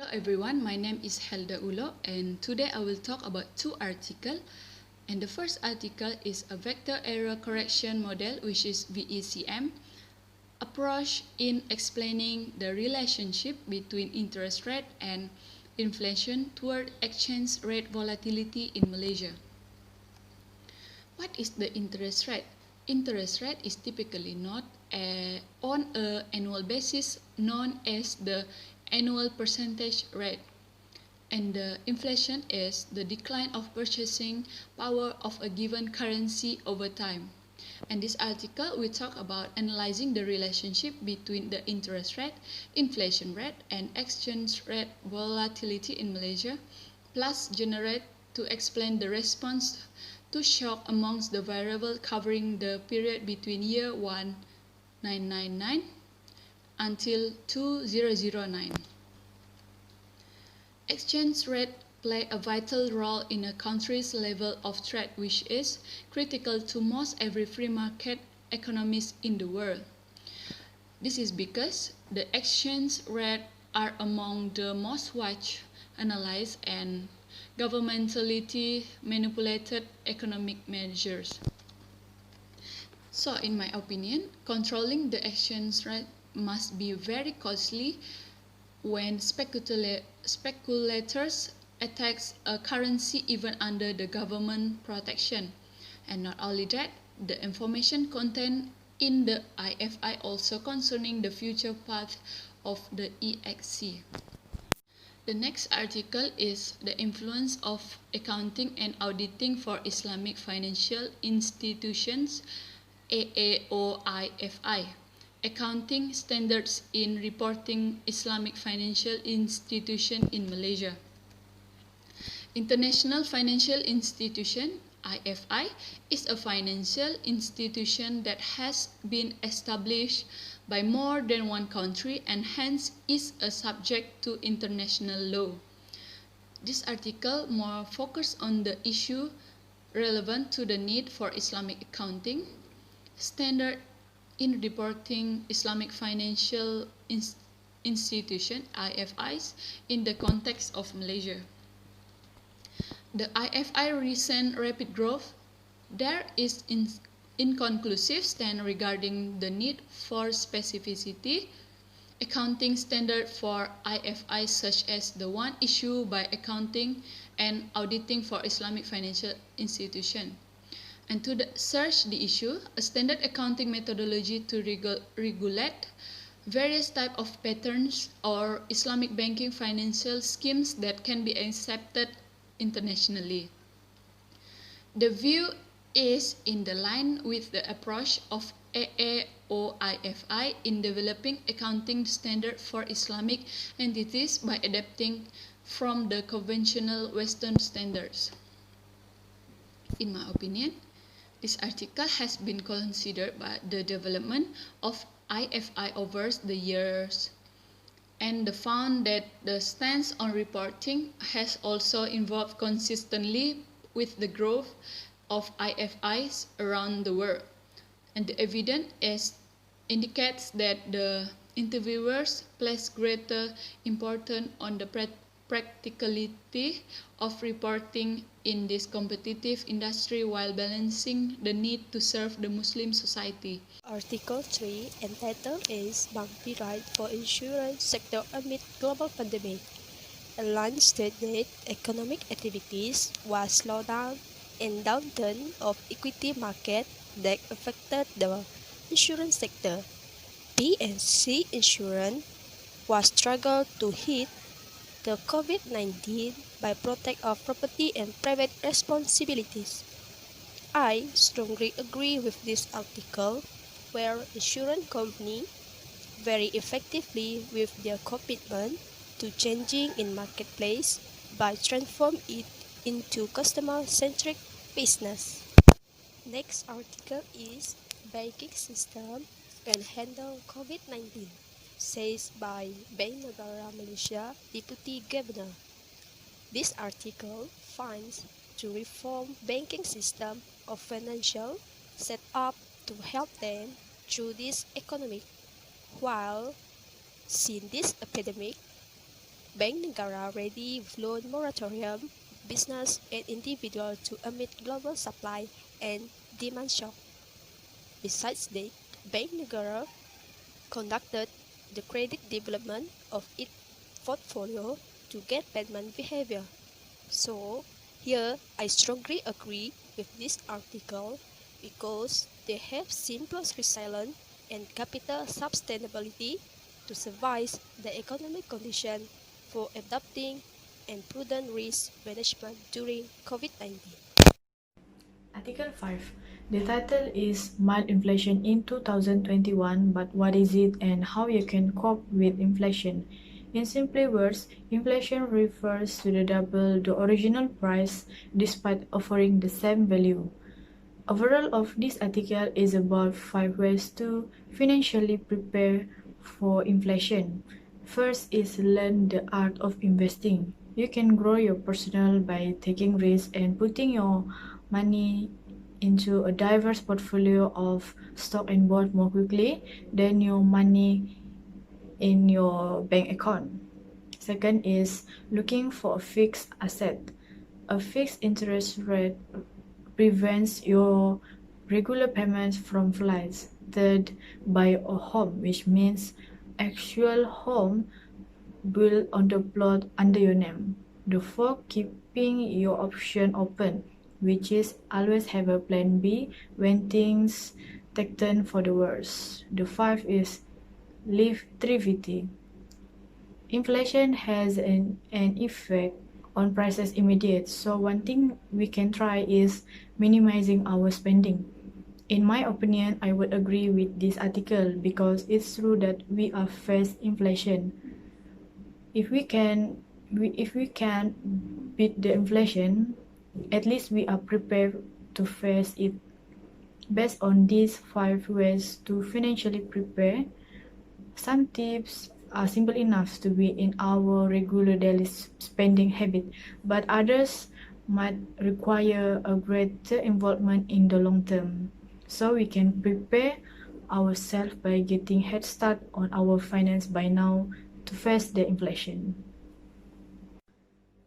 Hello everyone, my name is Helda Ulo and today I will talk about two articles. And the first article is a vector error correction model, which is VECM, approach in explaining the relationship between interest rate and inflation toward exchange rate volatility in Malaysia. What is the interest rate? Interest rate is typically not on an annual basis known as the annual percentage rate. And the inflation is the decline of purchasing power of a given currency over time. And this article we talk about analyzing the relationship between the interest rate, inflation rate, and exchange rate volatility in Malaysia, plus generate to explain the response to shock amongst the variable covering the period between year 1999 until 2009. Exchange rate play a vital role in a country's level of trade, which is critical to most every free market economies in the world. This is because the exchange rate are among the most watched, analyzed, and governmentally manipulated economic measures. So, in my opinion, controlling the exchange rate must be very costly when speculators attack a currency even under the government protection. And not only that, the information contained in the IFI also concerning the future path of the EXC. The next article is the influence of accounting and auditing for Islamic financial institutions, AAOIFI. Accounting standards in reporting Islamic financial institution in Malaysia. International Financial Institution, IFI, is a financial institution that has been established by more than one country and hence is a subject to international law. This article more focuses on the issue relevant to the need for Islamic accounting standard in reporting Islamic financial institution IFIs in the context of Malaysia. The IFI recent rapid growth, there is inconclusive stand regarding the need for specificity accounting standard for IFIs such as the one issued by Accounting and Auditing for Islamic Financial Institution. And to search the issue, a standard accounting methodology to regulate various types of patterns or Islamic banking financial schemes that can be accepted internationally. The view is in the line with the approach of AAOIFI in developing accounting standard for Islamic entities by adapting from the conventional Western standards. In my opinion, this article has been considered by the development of IFI over the years and found that the stance on reporting has also evolved consistently with the growth of IFIs around the world. And the evidence indicates that the interviewers place greater importance on the practicality of reporting in this competitive industry while balancing the need to serve the Muslim society. Article 3 entitled is Bumpy Ride for Insurance Sector Amid Global Pandemic. A line stated economic activities was slowed down and downturn of equity market that affected the insurance sector. P&C Insurance was struggled to hit the COVID-19 by protect of property and private responsibilities. I strongly agree with this article where insurance companies very effectively with their commitment to changing in marketplace by transform it into customer-centric business. Next article is Banking System Can Handle COVID-19, says by Bank Negara Malaysia Deputy Governor. This article finds to reform banking system of financial set up to help them through this economic. While since this epidemic, Bank Negara ready with loan moratorium, business and individual to amid global supply and demand shock. Besides that, Bank Negara conducted the credit development of its portfolio to get payment behavior. So, here I strongly agree with this article because they have simple resilience and capital sustainability to survive the economic condition for adopting and prudent risk management during COVID-19. Article 5. The title is Mild Inflation in 2021, but what is it and how you can cope with inflation? In simple words, inflation refers to the double the original price despite offering the same value. Overall of this article is about 5 ways to financially prepare for inflation. First is learn the art of investing. You can grow your personal by taking risks and putting your money into a diverse portfolio of stock and bond more quickly than your money in your bank account. Second is looking for a fixed asset. A fixed interest rate prevents your regular payments from flights. Third, buy a home, which means actual home built on the plot under your name. The fourth, keeping your option open, which is always have a plan B when things take turn for the worse. The fifth is live thrifty. Inflation has an effect on prices immediate, so one thing we can try is minimizing our spending. In my opinion, I would agree with this article because it's true that we are face inflation. If we can beat the inflation, at least we are prepared to face it. Based on these 5 ways to financially prepare, some tips are simple enough to be in our regular daily spending habit, but others might require a greater involvement in the long term. So we can prepare ourselves by getting head start on our finance by now to face the inflation.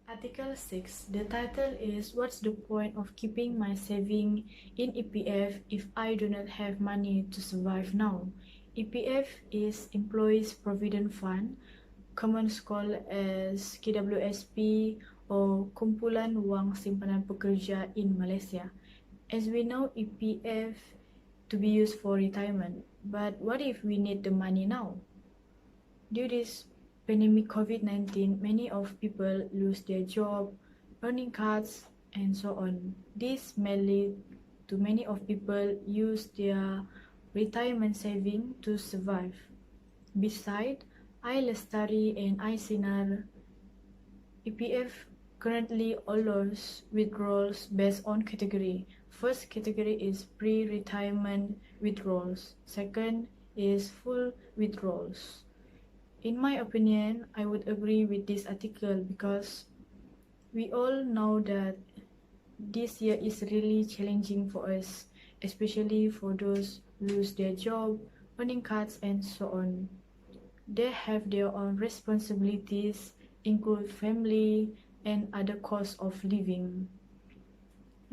Article 6. The title is What's the point of keeping my saving in EPF if I do not have money to survive now? EPF is Employees Provident Fund, commonly called as KWSP or Kumpulan Wang Simpanan Pekerja in Malaysia. As we know, EPF to be used for retirement, but what if we need the money now? Due to this pandemic COVID-19, many of people lose their job, earning cuts, and so on. This may lead to many of people use their retirement saving to survive. Besides, iLestari and iSinar, EPF currently allows withdrawals based on category. First category is pre-retirement withdrawals. Second is full withdrawals. In my opinion, I would agree with this article because we all know that this year is really challenging for us, especially for those who lose their job, earning cuts, and so on. They have their own responsibilities, include family and other costs of living.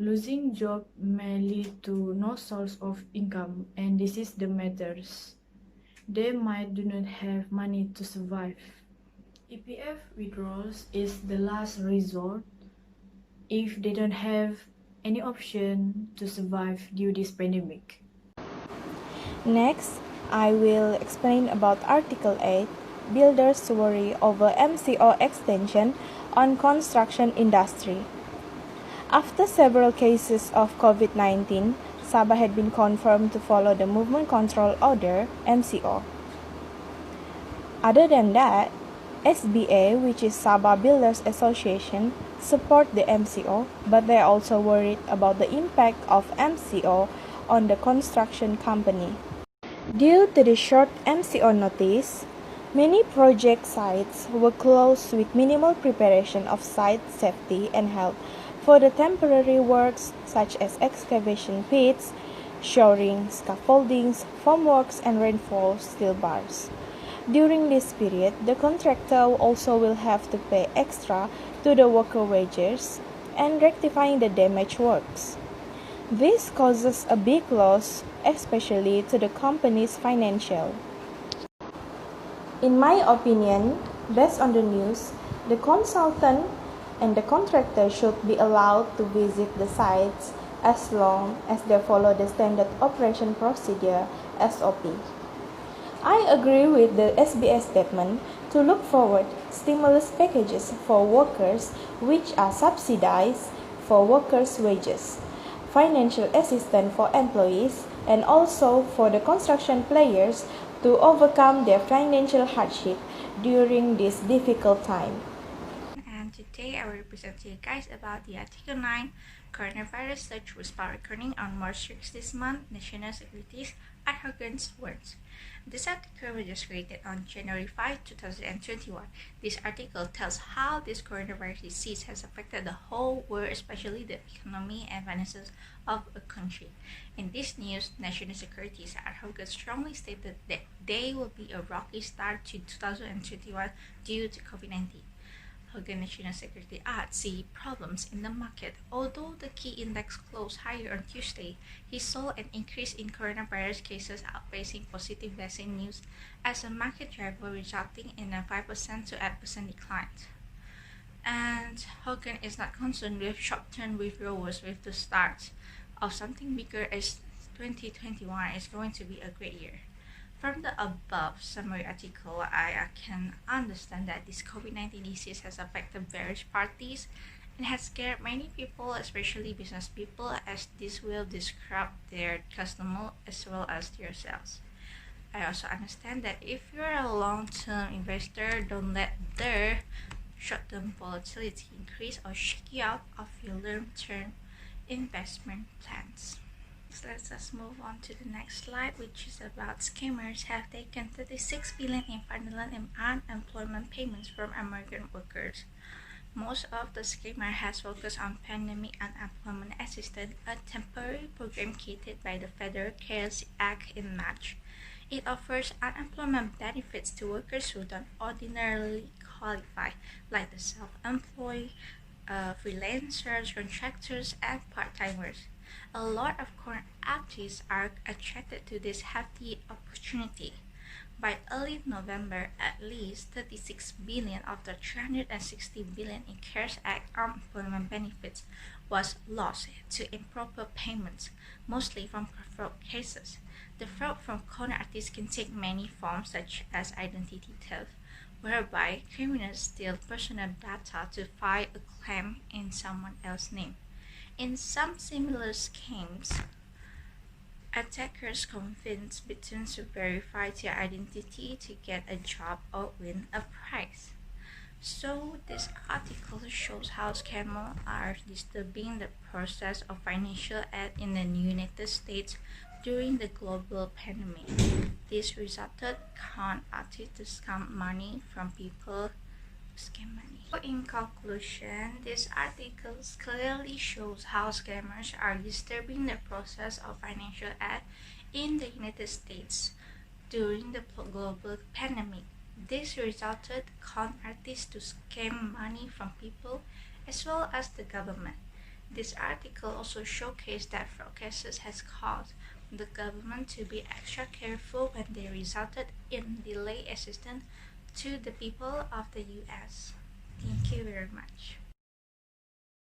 Losing job may lead to no source of income, and this is the matters. They might do not have money to survive. EPF withdrawals is the last resort if they don't have any option to survive due to this pandemic. Next, I will explain about Article 8, Builders Worry over MCO Extension on Construction Industry. After several cases of COVID-19, Sabah had been confirmed to follow the Movement Control Order, MCO. Other than that, SBA, which is Sabah Builders Association, support the MCO, but they are also worried about the impact of MCO on the construction company. Due to the short MCO notice, many project sites were closed with minimal preparation of site safety and health for the temporary works such as excavation pits, shoring, scaffoldings, formworks, and reinforced steel bars. During this period, the contractor also will have to pay extra to the worker wages and rectifying the damaged works. This causes a big loss, especially to the company's financial. In my opinion, based on the news, the consultant and the contractor should be allowed to visit the sites as long as they follow the standard operation procedure (SOP). I agree with the SBS statement to look forward stimulus packages for workers which are subsidized for workers' wages, financial assistance for employees, and also for the construction players to overcome their financial hardship during this difficult time. And today I will present to you guys about the Article 9 Coronavirus Surge will start recording on March 6 this month, National Security's ad hoc's words. This article was just created on January 5, 2021. This article tells how this coronavirus disease has affected the whole world, especially the economy and finances of a country. In this news, National Security's ad hoc strongly stated that there will be a rocky start to 2021 due to COVID-19. Hogan National Security see problems in the market. Although the key index closed higher on Tuesday, he saw an increase in coronavirus cases outpacing positive vaccine news as a market driver, resulting in a 5% to 8% decline. And Hogan is not concerned with short-term withdrawals with the start of something bigger, as 2021 is going to be a great year. From the above summary article, I can understand that this COVID-19 disease has affected various parties and has scared many people, especially business people, as this will disrupt their customer as well as their sales. I also understand that if you're a long-term investor, don't let their short-term volatility increase or shake you out of your long-term investment plans. Let us move on to the next slide, which is about scammers have taken 36 billion in fraudulent and unemployment payments from American workers. Most of the scammer has focused on pandemic unemployment assistance, a temporary program created by the Federal CARES Act in March. It offers unemployment benefits to workers who don't ordinarily qualify, like the self-employed, freelancers, contractors, and part-timers. A lot of current activists are attracted to this hefty opportunity. By early November, at least 36 billion of the 360 billion in CARES Act unemployment benefits was lost to improper payments, mostly from fraud cases. The fraud from con artists can take many forms, such as identity theft, whereby criminals steal personal data to file a claim in someone else's name. In some similar schemes, attackers convince victims to verify their identity to get a job or win a prize. So this article shows how scammers are disturbing the process of financial aid in the United States during the global pandemic. This resulted con artists to scam money from people to scam money. So in conclusion, this article clearly shows how scammers are disturbing the process of financial aid in the United States during the global pandemic. This resulted con artists to scam money from people as well as the government. This article also showcased that fraud cases has caused the government to be extra careful when they resulted in delayed assistance to the people of the US. Thank you very much.